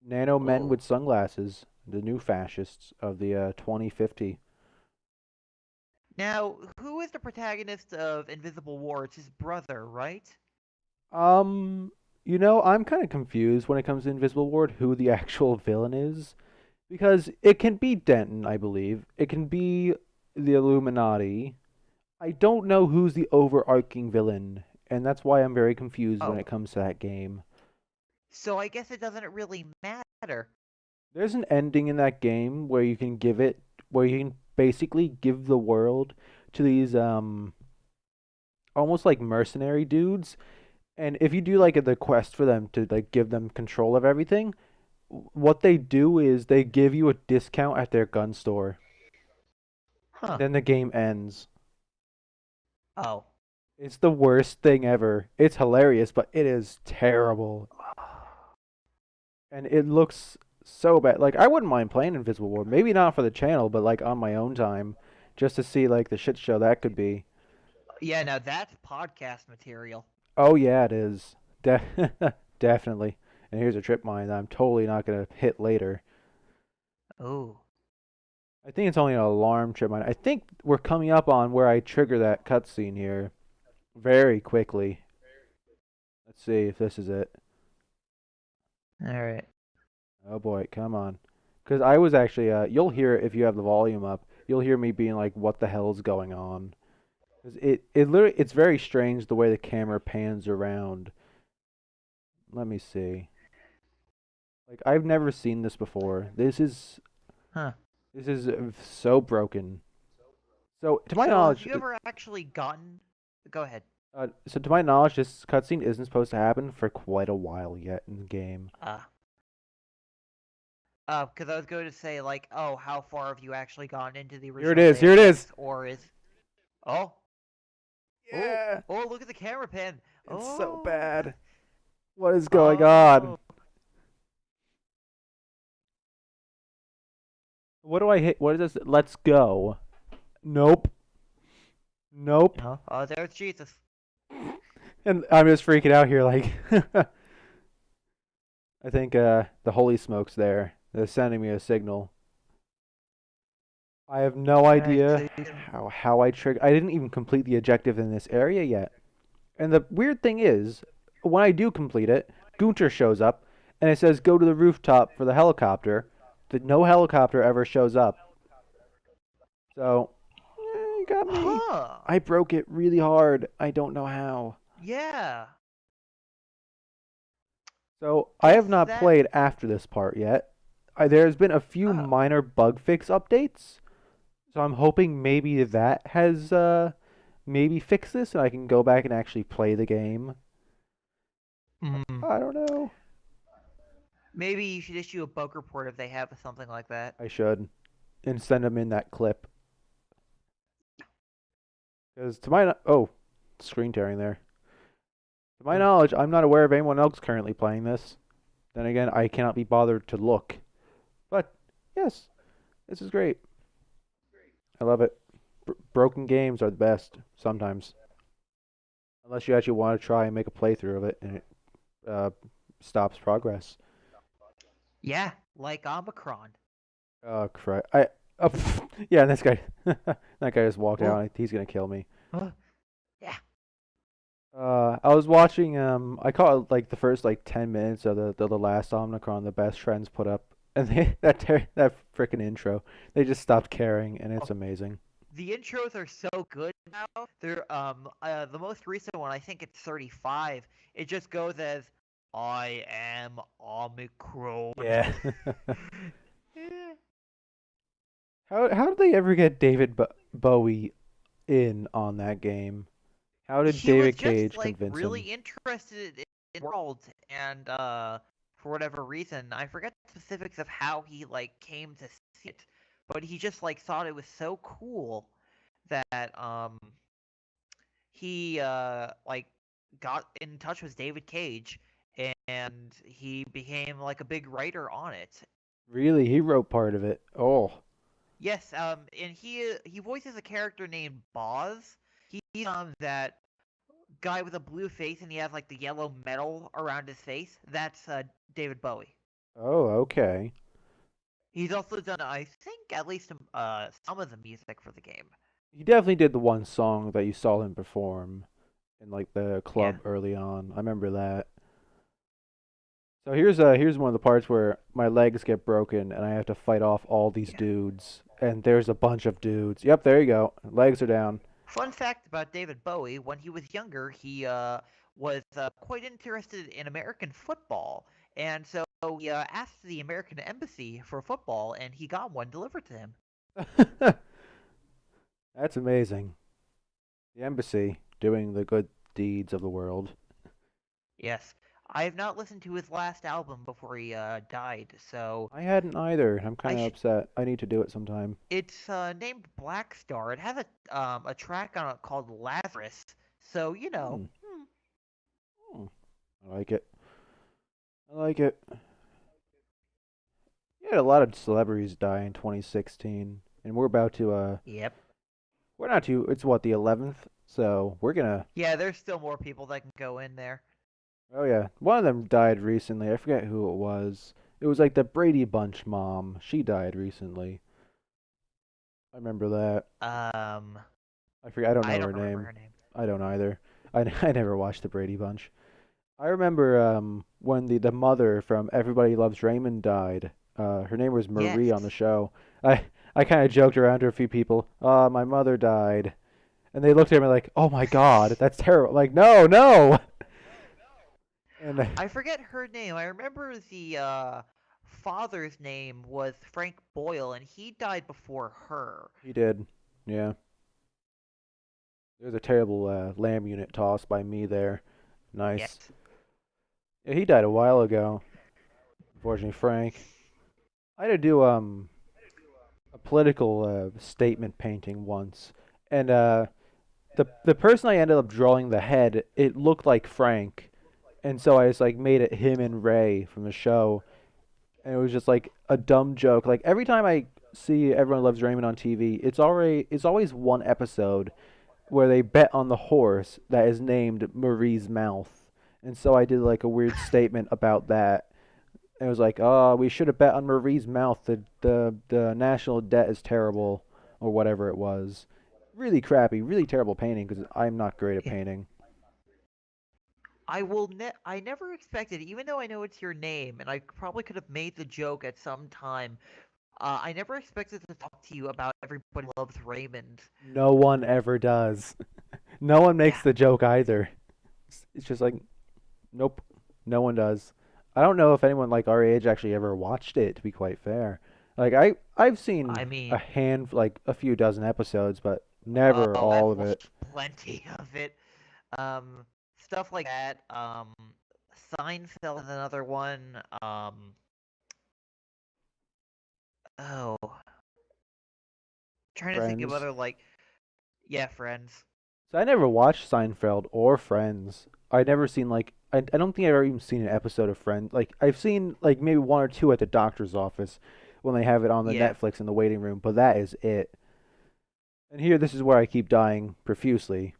Nano Men Oh. with sunglasses, the new fascists of the 2050. Now, who is the protagonist of Invisible War? It's his brother, right? Um, I'm kind of confused when it comes to Invisible Ward who the actual villain is because it can be Denton, I believe. It can be the Illuminati. I don't know who's the overarching villain, and that's why I'm very confused when Oh, it comes to that game. so I guess it doesn't really matter. There's an ending in that game where you can basically give the world to these almost like mercenary dudes, and if you do like the quest for them to like give them control of everything, what they do is they give you a discount at their gun store. Huh. Then the game ends. Oh. It's the worst thing ever. It's hilarious, but it is terrible. And it looks so bad. Like I wouldn't mind playing Invisible War. Maybe not for the channel, but like on my own time, just to see like the shit show that could be. Yeah, now that's podcast material. Oh yeah, it is. Definitely. And here's a trip mine that I'm totally not gonna hit later. Oh. I think it's only an alarm trip mine. I think we're coming up on where I trigger that cutscene here very quickly. Let's see if this is it. Alright. Oh boy, come on. Because I was actually, you'll hear it if you have the volume up. You'll hear me being like, "What the hell's going on?" 'Cause it literally, it's very strange the way the camera pans around. Let me see. Like I've never seen this before. Huh. This is so broken. So to my So have knowledge, you ever actually gotten... Go ahead. this cutscene isn't supposed to happen for quite a while yet in the game. Uh, because I was going to say, like, oh, how far have you actually gotten into the Here it original is. Here Deus it is. Ex, or is... Oh, oh, Yeah, oh, look at the camera pan. it's so Oh, bad. What is going on? oh. What do I hit? What is this? Let's go. Nope. Nope. Oh, oh, there's Jesus. And I'm just freaking out here like I think the holy smoke's there. They're sending me a signal. I have no Alright, so idea you can... how I trigger. I didn't even complete the objective in this area yet. And the weird thing is, when I do complete it, Gunter shows up and it says go to the rooftop for the helicopter. But no helicopter ever shows up. So, you got me. Huh. I broke it really hard. I don't know how. Yeah. So I Guess have not that... played after this part yet. There's been a few Oh. minor bug fix updates, so I'm hoping maybe that has maybe fixed this, and I can go back and actually play the game. Mm. I don't know. Maybe you should issue a bug report if they have something like that. I should, and send them in that clip. Because screen tearing there. To my Oh. knowledge, I'm not aware of anyone else currently playing this. Then again, I cannot be bothered to look. But yes, this is great. I love it. Broken games are the best sometimes, unless you actually want to try and make a playthrough of it and it uh, stops progress. Yeah, like Omicron. Oh crap! Yeah, and this guy, that guy just walked Oh, out. He's gonna kill me. oh, yeah. I was watching. I caught like the first like 10 minutes of the last Omicron the best friends put up, and that freaking intro, they just stopped caring, and Oh, it's amazing. the intros are so good now. They're the most recent one, I think it's 35. It just goes as I am Omicron. Yeah. Eh. How did they ever get Bowie in on that game? How did He was David just Cage like convince really him? interested in the world, and for whatever reason, I forget the specifics of how he like came to see it, but he just like thought it was so cool that he like got in touch with David Cage, and he became like a big writer on it. Really, he wrote part of it. Oh, Yes, and he voices a character named Boz. He's that guy with a blue face, and he has like the yellow metal around his face. That's David Bowie. oh, okay. He's also done, I think, at least some of the music for the game. He definitely did the one song that you saw him perform in like the Yeah. club early on. I remember that. So here's one of the parts where my legs get broken and I have to fight off all these Yeah. dudes. And there's a bunch of dudes. Yep, there you go. Legs are down. Fun fact about David Bowie: when he was younger, he was quite interested in American football, and so he asked the American embassy for football, and he got one delivered to him. That's amazing. The embassy doing the good deeds of the world. Yes, I have not listened to his last album before he died, so I hadn't either. I'm kind I of sh- upset. I need to do it sometime. it's named Black Star. It has a track on it called Lazarus, so Hmm. Hmm. I like it. I like it. Yeah, a lot of celebrities die in 2016, and we're about to Yep. we're not too. It's what, the 11th, so we're gonna. Yeah, there's still more people that can go in there. Oh yeah, one of them died recently. I forget who it was. It was like the Brady Bunch mom. She died recently. I remember that. Um, I forget. I don't I know her don't remember name. her name. I don't either. I never watched the Brady Bunch. I remember when the mother from Everybody Loves Raymond died. Her name was Yes. Marie on the show. I kind of joked around to a few people. My mother died, and they looked at me like, "Oh my God, that's terrible!" I'm like, no, no. And I forget her name. I remember the father's name was Frank Boyle, and he died before her. he did. Yeah, there's a terrible lamb unit toss by me there. Nice. Yes. Yeah, he died a while ago. Unfortunately, Frank. I had to do a political statement painting once, and the person I ended up drawing the head, it looked like Frank, and so I just like made it him and Ray from the show, and it was just like a dumb joke. Like every time I see Everyone Loves Raymond on TV, it's always one episode where they bet on the horse that is named Marie's Mouth, and so I did like a weird statement about that. And it was like, oh, we should have bet on Marie's Mouth. The national debt is terrible, or whatever it was. Really crappy, really terrible painting because I'm not great at Yeah. painting. I never expected, even though I know it's your name, and I probably could have made the joke at some time. I never expected to talk to you about Everybody Loves Raymond. No one ever does. No one Yeah. makes the joke either. It's just like, nope, no one does. I don't know if anyone like our age actually ever watched it. To be quite fair, like I've seen I a mean, like a few dozen episodes, but never oh, all I've of it. watched plenty of it. Um, Stuff like that. Seinfeld is another one. Oh, trying to think of Friends. other like, yeah, Friends. So I never watched Seinfeld or Friends. I never seen like I don't think I've ever even seen an episode of Friends. Like I've seen like maybe one or two at the doctor's office when they have it on the Yeah. Netflix in the waiting room, but that is it. And here this is where I keep dying profusely.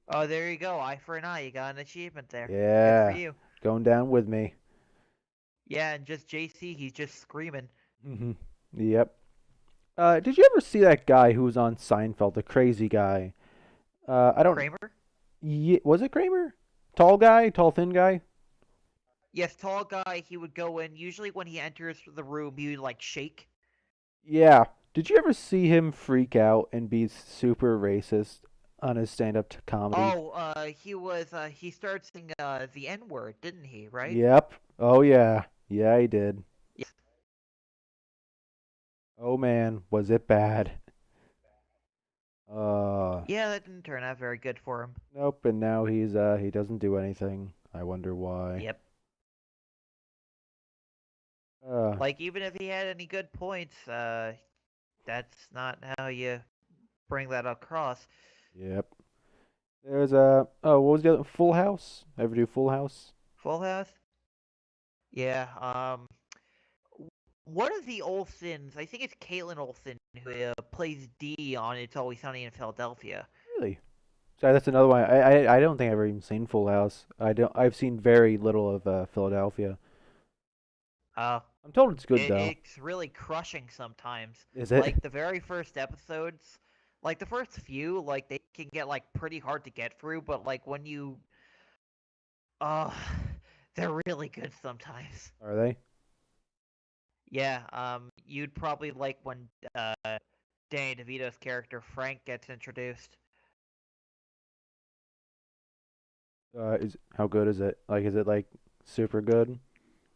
Oh, there you go. Eye for an eye. You got an achievement there. Good for Yeah, you. going down with me. Yeah, and just JC, he's just screaming. Mhm. Yep. Did you ever see that guy who was on Seinfeld, the crazy guy? I don't. Kramer? Was it Kramer? Tall guy, tall thin guy. Yes, tall guy. He would go in. Usually, when he enters the room, he would like shake. Yeah. Did you ever see him freak out and be super racist on his stand-up comedy? Oh, he started saying the N word, didn't he? Right? Yep. Oh yeah. Yeah, he did. Yes. Oh man, was it bad. Yeah, that didn't turn out very good for him. Nope, and now he doesn't do anything. I wonder why. Yep. Uh Like even if he had any good points, that's not how you bring that across. yep. There's a what was the other Full House? Ever do Full House? Full House? Yeah. One of the Olsens, I think it's Caitlin Olsen, who plays Dee on It's Always Sunny in Philadelphia. Really? Sorry, that's another one. I don't think I've ever even seen Full House. I've seen very little of Philadelphia. Uh, I'm told it's good though. it's really crushing sometimes. Is it? Like the very first episodes, like the first few, like they can get like pretty hard to get through, but like when you, uh, They're really good sometimes. Are they? Yeah, you'd probably like when Danny DeVito's character Frank gets introduced. Is how good is it? Like, is it like super good?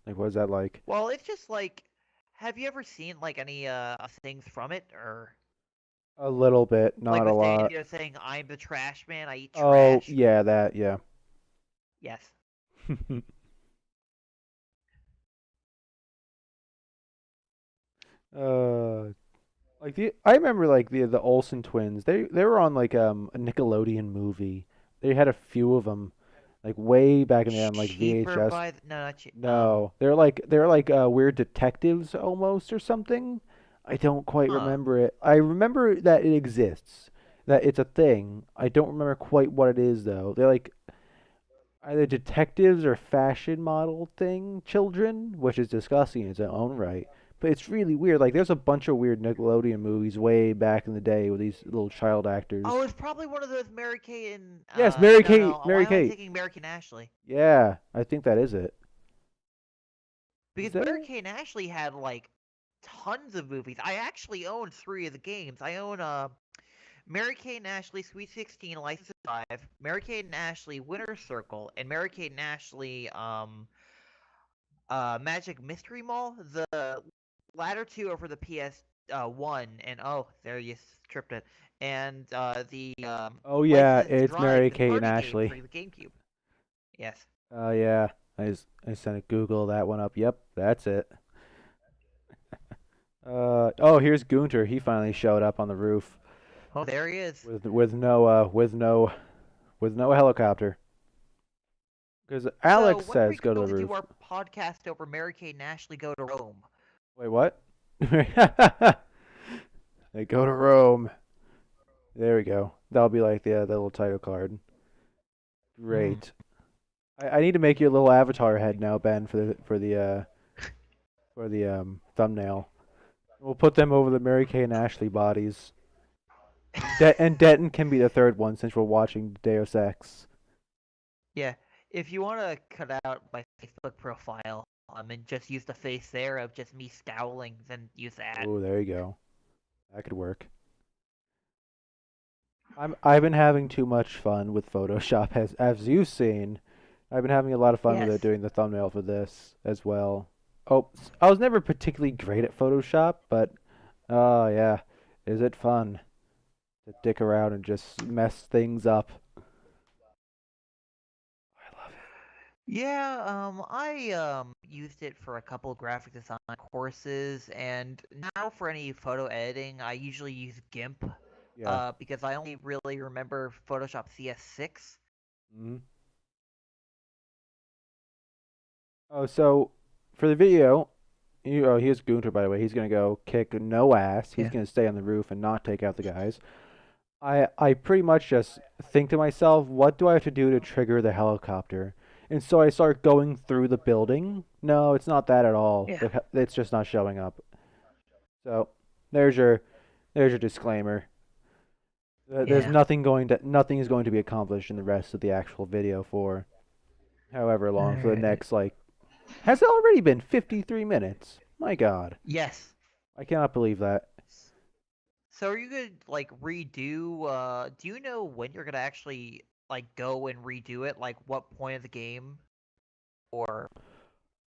Like, what is that like? Well, it's just like, have you ever seen like any things from it, or A little bit, like not a with Danny lot. DeVito saying, "I'm the trash man, I eat Oh, trash." yeah, that, yeah. Yes. uh, I remember like the Olsen twins. They were on like a Nickelodeon movie. They had a few of them, like way back in the day on like Cheaper VHS. by no, not cheap. No, they're like weird detectives almost or something. I don't quite Huh. remember it. I remember that it exists, that it's a thing. I don't remember quite what it is though. They're like either detectives or fashion model thing children, which is disgusting in its own right. But it's really weird. Like there's a bunch of weird Nickelodeon movies way back in the day with these little child Oh, actors. it's probably one of those Mary Kate and Yes, Mary no, Kate, no. Why Mary am I Kate. thinking Mary Kate and Ashley? Yeah, I think that is it. Is Because that Mary it? Kate and Ashley had like tons of movies. I actually own three of the games. I own Mary Kate and Ashley Sweet 16 License to Drive, Mary Kate and Ashley Winter Circle, and Mary Kate and Ashley Magic Mystery Mall. The latter two are for the PS one, and oh, there you tripped it. And the Oh yeah, License to it's Drive, Mary the Kate and party game Ashley. for the GameCube. Yes. Oh yeah, I sent a Google that one up. Yep, that's it. Oh, here's Gunter. He finally showed up on the roof Oh, there he is. with no helicopter. Because So Alex when are says we go to going the to do roof. our podcast over Mary Kate and Ashley Go to Rome? Wait, what? They go to Rome. There we go. That'll be like the little title card. Hmm. Great. I need to make you a little avatar head now, Ben, for the thumbnail. We'll put them over the Mary Kay and Ashley bodies. And Denton can be the third one since we're watching Deus Ex. Yeah. If you want to cut out my Facebook profile, and just use the face there of just me scowling, then use that. Oh, there you go. That could work. I've been having too much fun with Photoshop as you've seen. I've been having a lot of fun with Yes. it doing the thumbnail for this as well. Oh, I was never particularly great at Photoshop, but oh yeah, is it fun to dick around and just mess things up? I love it. Yeah, I used it for a couple of graphic design courses, and now for any photo editing, I usually use GIMP, Yeah. because I only really remember Photoshop CS6. Hmm. Oh, so for the video, here's Gunter, by the way. He's gonna go kick no ass. He's Yeah. gonna stay on the roof and not take out the guys. I pretty much just think to myself, what do I have to do to trigger the helicopter? And so I start going through the building. No, it's not that at all. Yeah. It's just not showing up. So there's your there's your disclaimer. There's Yeah. nothing is going to be accomplished in the rest of the actual video for however long for the Alright. next like has it already been 53 minutes? My God, Yes. I cannot believe that. So are you gonna like redo? Do you know when you're gonna actually like go and redo it? Like what point of the game? Or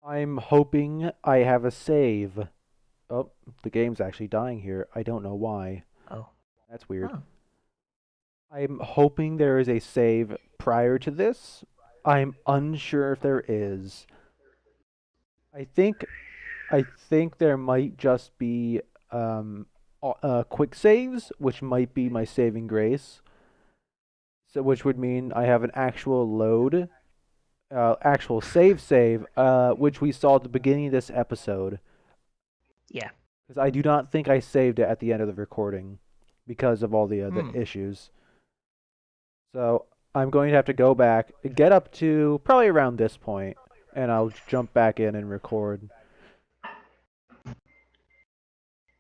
I'm hoping I have a save. Oh, the game's actually dying here. I don't know why. oh, That's weird. oh, I'm hoping there is a save prior to this. I'm unsure if there is. I think I think there might just be quick saves, which might be my saving grace. So which would mean I have an actual load, actual save, which we saw at the beginning of this episode. yeah. Because I do not think I saved it at the end of the recording because of all the Hmm. issues. So I'm going to have to go back, get up to probably around this point, and I'll jump back in and record.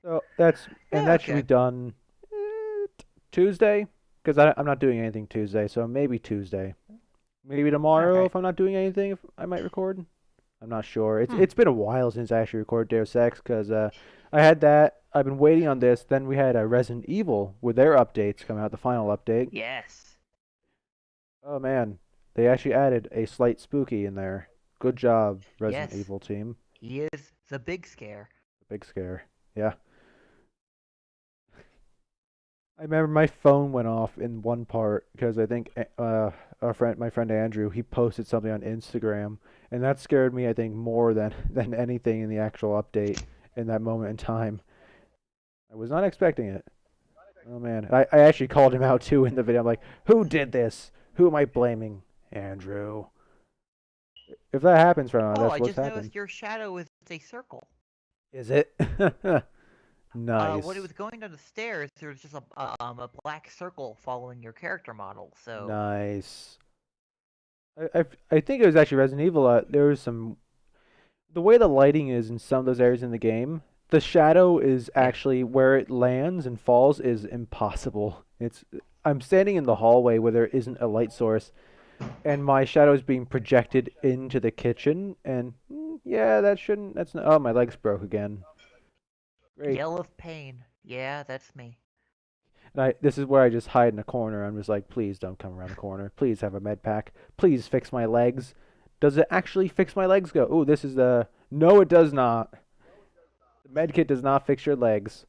So Yeah. that should be Okay. done Tuesday, because I'm not doing anything Tuesday, so maybe Tuesday, Maybe All tomorrow right. if I'm not doing anything, if I might record. I'm not sure. It's Hmm. it's been a while since I actually recorded Deus Ex because I had that. I've been waiting on this. Then we had Resident Evil with their updates come out, the final update. Yes. Oh man, they actually added a slight spooky in there. Good job, Resident Yes. Evil team. He is the big scare. Big scare. Yeah. I remember my phone went off in one part because I think my friend Andrew, he posted something on Instagram, and that scared me. I think more than than anything in the actual update in that moment in time. I was not expecting it. Oh man, I actually called him out too in the video. I'm like, who did this? Who am I blaming? Andrew. If that happens right now, Oh, that's I what's just happened. noticed your shadow is a circle. Is it? When it Nice. was going down the stairs, there was just a black circle following your character model. So Nice. I think it was actually Resident Evil. There was some the way the lighting is in some of those areas in the game. The shadow is yeah, actually where it lands and falls is impossible. It's I'm standing in the hallway where there isn't a light source, and my shadow is being projected into the kitchen. And yeah, that shouldn't. That's not. Oh, my legs broke again. Great. yell of pain. Yeah, that's me. And this is where I just hide in a corner. I'm just like, please don't come around the corner. Please have a med pack. Please fix my legs. Does it actually fix my legs? Go. Oh, this is the. No, it does not. The med kit does not fix your legs.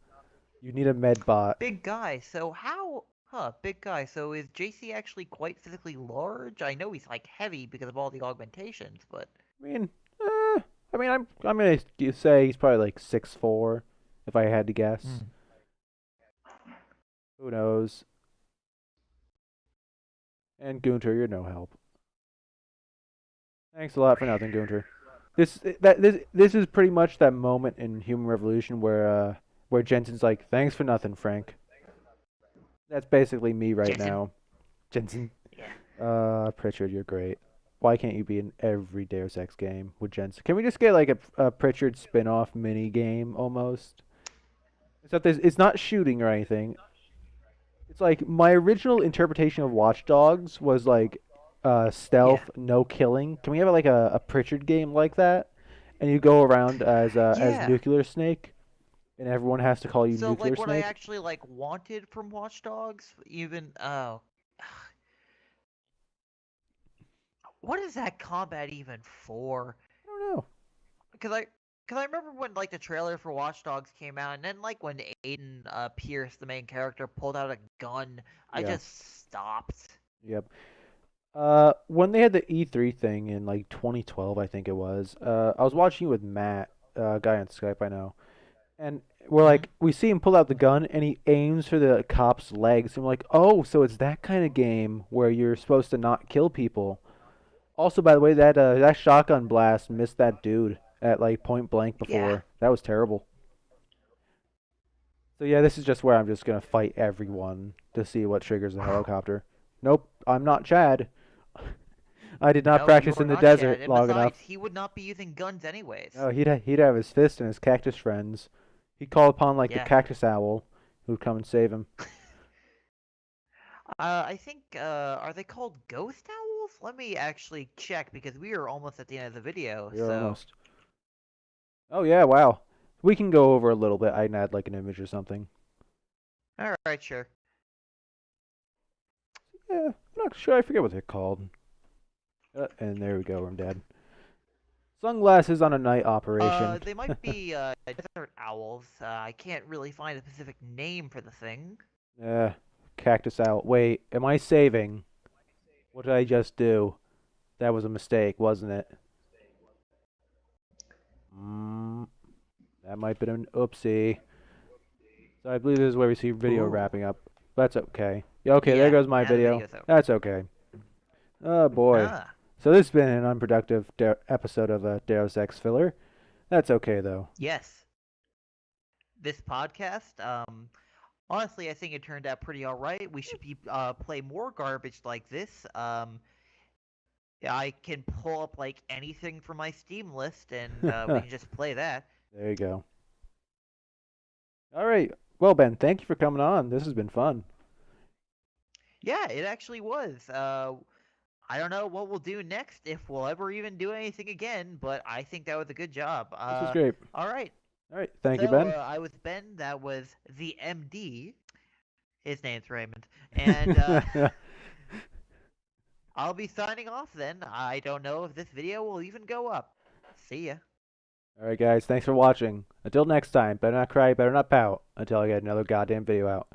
You need a med bot. Big guy. So how? Huh, big guy. So is JC actually quite physically large? I know he's like heavy because of all the augmentations, but I mean, I'm gonna say he's probably like 6'4", if I had to guess. hmm. Who knows? And Gunter, you're no help. Thanks a lot for nothing, Gunter. This is pretty much that moment in Human Revolution where Jensen's like, "Thanks for nothing, Frank." That's basically me right Jensen. now. Jensen. Yeah. Pritchard, you're great. Why can't you be in every Deus Ex game with Jensen? Can we just get like a Pritchard spin-off mini game almost? Except it's not shooting or anything. It's like my original interpretation of Watch Dogs was like Yeah. stealth, no killing. Can we have like a Pritchard game like that? And you go around as Yeah. Nuclear Snake, and everyone has to call you So Nuclear like what I Snake. actually like wanted from Watch Dogs, even what is that combat even for? I don't know. Because I because I remember when like the trailer for Watch Dogs came out, and then like when Aiden Pierce, the main character, pulled out a gun, I Yeah. just stopped. Yep. When they had the E3 thing in like 2012, I think it was. I was watching with Matt, a guy on Skype I know, and we're Hmm. like, we see him pull out the gun and he aims for the cop's legs. And we're like, oh, so it's that kind of game where you're supposed to not kill people. Also, by the way, that shotgun blast missed that dude at like point blank Yeah. before. That was terrible. So yeah, this is just where I'm just gonna fight everyone to see what triggers the helicopter. Nope, I'm not Chad. I did not No, you practice are in the not Chad. desert And long besides, enough. he would not be using guns anyways. No, he'd have his fist and his cactus friends. He'd call upon like the Yeah. cactus owl, who'd come and save him. I think are they called ghost owls? Let me actually check because we are almost at the end of the video. You're So, almost. Oh yeah, wow. We can go over a little bit. I can add like an image or something. all right, sure. Yeah, I'm not sure. I forget what they're called. And there we go. I'm dead. Sunglasses on a night operation. They might be desert owls. I can't really find a specific name for the thing. Cactus owl. Wait, am I saving? What did I just do? That was a mistake, wasn't it? Mm, that might have been an oopsie. So I believe this is where we see video Ooh. wrapping up. That's okay. Yeah, okay, there Yeah, goes my now the video. video's over. That's okay. Oh boy. Ah, So this has been an unproductive episode of Deus Ex Filler. That's okay though. yes. This podcast, honestly, I think it turned out pretty all right. We should be play more garbage like this. Yeah, I can pull up like anything from my Steam list, and we There can just play that. you go. All right. Well, Ben, thank you for coming on. This has been fun. Yeah, it actually was. I don't know what we'll do next, if we'll ever even do anything again, but I think that was a good job. This was great. All right. All right. Thank you, So Ben. I was Ben. That was the MD. His name's Raymond, and I'll be signing off then. I don't know if this video will even go up. See ya. All right, guys. Thanks for watching. Until next time, better not cry, better not pout until I get another goddamn video out.